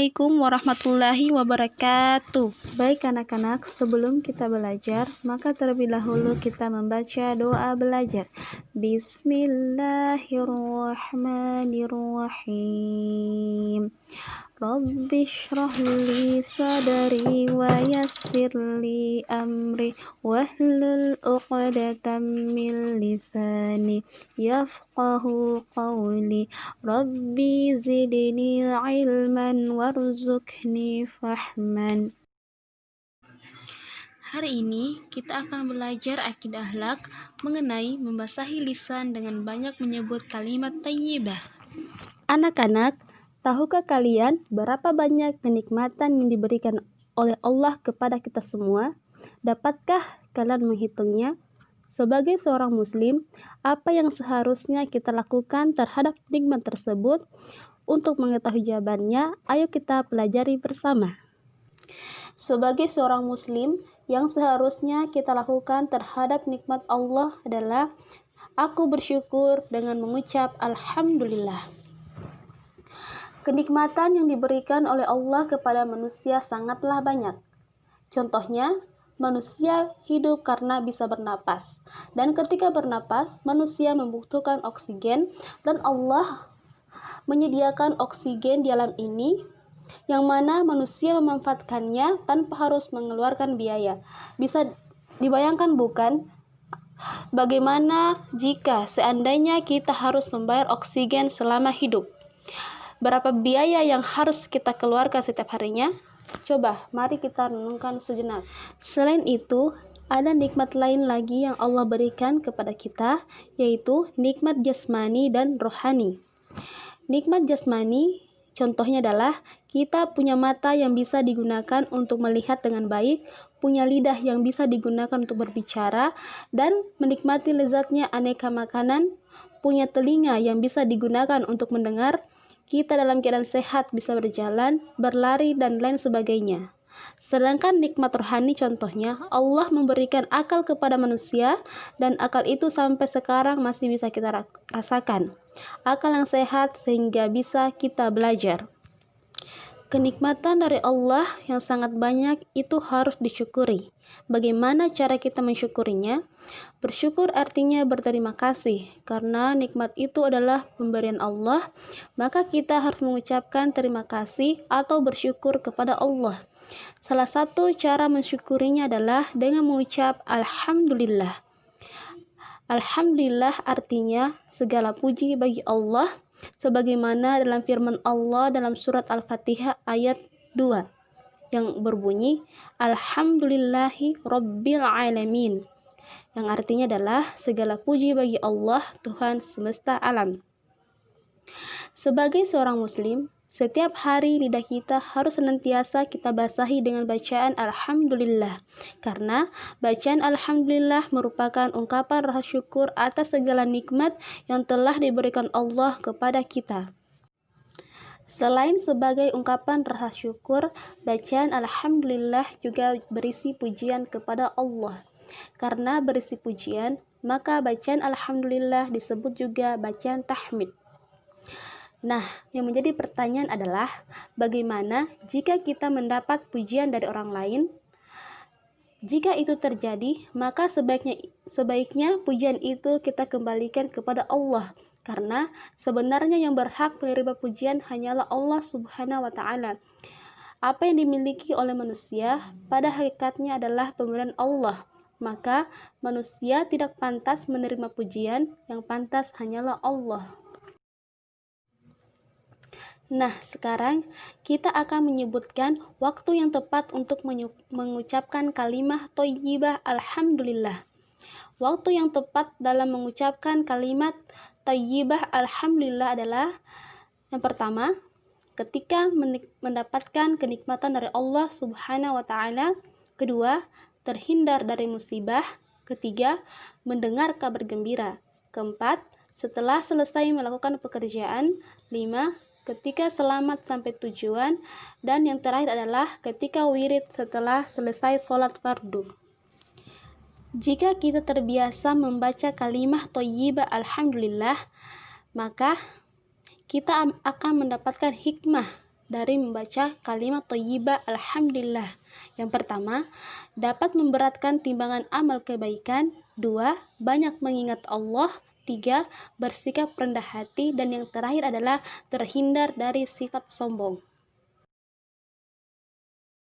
Assalamualaikum warahmatullahi wabarakatuh. Baik anak-anak, sebelum kita belajar, maka terlebih dahulu kita membaca doa belajar. Bismillahirrahmanirrahim. Rabbi shrah li sadri wa yassir li amri wahlul 'uqdatam min lisani yafqahu qawli. Rabbi zidni ilman warzuqni fahman. Hari ini kita akan belajar akidah akhlak mengenai membasahi lisan dengan banyak menyebut kalimat thayyibah. Anak-anak, tahukah kalian berapa banyak kenikmatan yang diberikan oleh Allah kepada kita semua? Dapatkah kalian menghitungnya? Sebagai seorang muslim, apa yang seharusnya kita lakukan terhadap nikmat tersebut? Untuk mengetahui jawabannya, ayo kita pelajari bersama. Sebagai seorang muslim, yang seharusnya kita lakukan terhadap nikmat Allah adalah aku bersyukur dengan mengucap Alhamdulillah. Kenikmatan yang diberikan oleh Allah kepada manusia sangatlah banyak. Contohnya, manusia hidup karena bisa bernapas. Dan ketika bernapas, manusia membutuhkan oksigen dan Allah menyediakan oksigen di alam ini yang mana manusia memanfaatkannya tanpa harus mengeluarkan biaya. Bisa dibayangkan bukan? Bagaimana jika seandainya kita harus membayar oksigen selama hidup? Berapa biaya yang harus kita keluarkan setiap harinya? Coba, mari kita renungkan sejenak. Selain itu, ada nikmat lain lagi yang Allah berikan kepada kita, yaitu nikmat jasmani dan rohani. Nikmat jasmani contohnya adalah kita punya mata yang bisa digunakan untuk melihat dengan baik, punya lidah yang bisa digunakan untuk berbicara, dan menikmati lezatnya aneka makanan, punya telinga yang bisa digunakan untuk mendengar, kita dalam keadaan sehat bisa berjalan, berlari, dan lain sebagainya. Sedangkan nikmat rohani contohnya, Allah memberikan akal kepada manusia dan akal itu sampai sekarang masih bisa kita rasakan. Akal yang sehat sehingga bisa kita belajar. Kenikmatan dari Allah yang sangat banyak itu harus disyukuri. Bagaimana cara kita mensyukurinya? Bersyukur artinya berterima kasih, karena nikmat itu adalah pemberian Allah, maka kita harus mengucapkan terima kasih atau bersyukur kepada Allah. Salah satu cara mensyukurinya adalah dengan mengucap Alhamdulillah. Alhamdulillah artinya segala puji bagi Allah, sebagaimana dalam firman Allah dalam surat Al-Fatihah ayat 2 yang berbunyi Alhamdulillahi Rabbil Alamin, yang artinya adalah segala puji bagi Allah, Tuhan semesta alam. Sebagai seorang muslim, setiap hari lidah kita harus senantiasa kita basahi dengan bacaan Alhamdulillah, karena bacaan Alhamdulillah merupakan ungkapan rasa syukur atas segala nikmat yang telah diberikan Allah kepada kita. Selain sebagai ungkapan rasa syukur, bacaan Alhamdulillah juga berisi pujian kepada Allah. Karena berisi pujian, maka bacaan Alhamdulillah disebut juga bacaan tahmid. Nah, yang menjadi pertanyaan adalah bagaimana jika kita mendapat pujian dari orang lain? Jika itu terjadi, maka sebaiknya pujian itu kita kembalikan kepada Allah, karena sebenarnya yang berhak menerima pujian hanyalah Allah Subhanahu wa Ta'ala. Apa yang dimiliki oleh manusia pada hakikatnya adalah pemberian Allah, maka manusia tidak pantas menerima pujian, yang pantas hanyalah Allah. Nah, sekarang kita akan menyebutkan waktu yang tepat untuk mengucapkan kalimat thayyibah Alhamdulillah. Waktu yang tepat dalam mengucapkan kalimat thayyibah Alhamdulillah adalah yang pertama, ketika mendapatkan kenikmatan dari Allah Subhanahu wa Ta'ala. Kedua, terhindar dari musibah. Ketiga, mendengar kabar gembira. Keempat, setelah selesai melakukan pekerjaan. 5, ketika selamat sampai tujuan, dan yang terakhir adalah ketika wirid setelah selesai sholat fardu. Jika kita terbiasa membaca kalimat thayyibah Alhamdulillah, maka kita akan mendapatkan hikmah dari membaca kalimat thayyibah alhamdulillah. Yang pertama, dapat memberatkan timbangan amal kebaikan. 2, banyak mengingat Allah. 3, bersikap rendah hati. Dan yang terakhir adalah terhindar dari sifat sombong.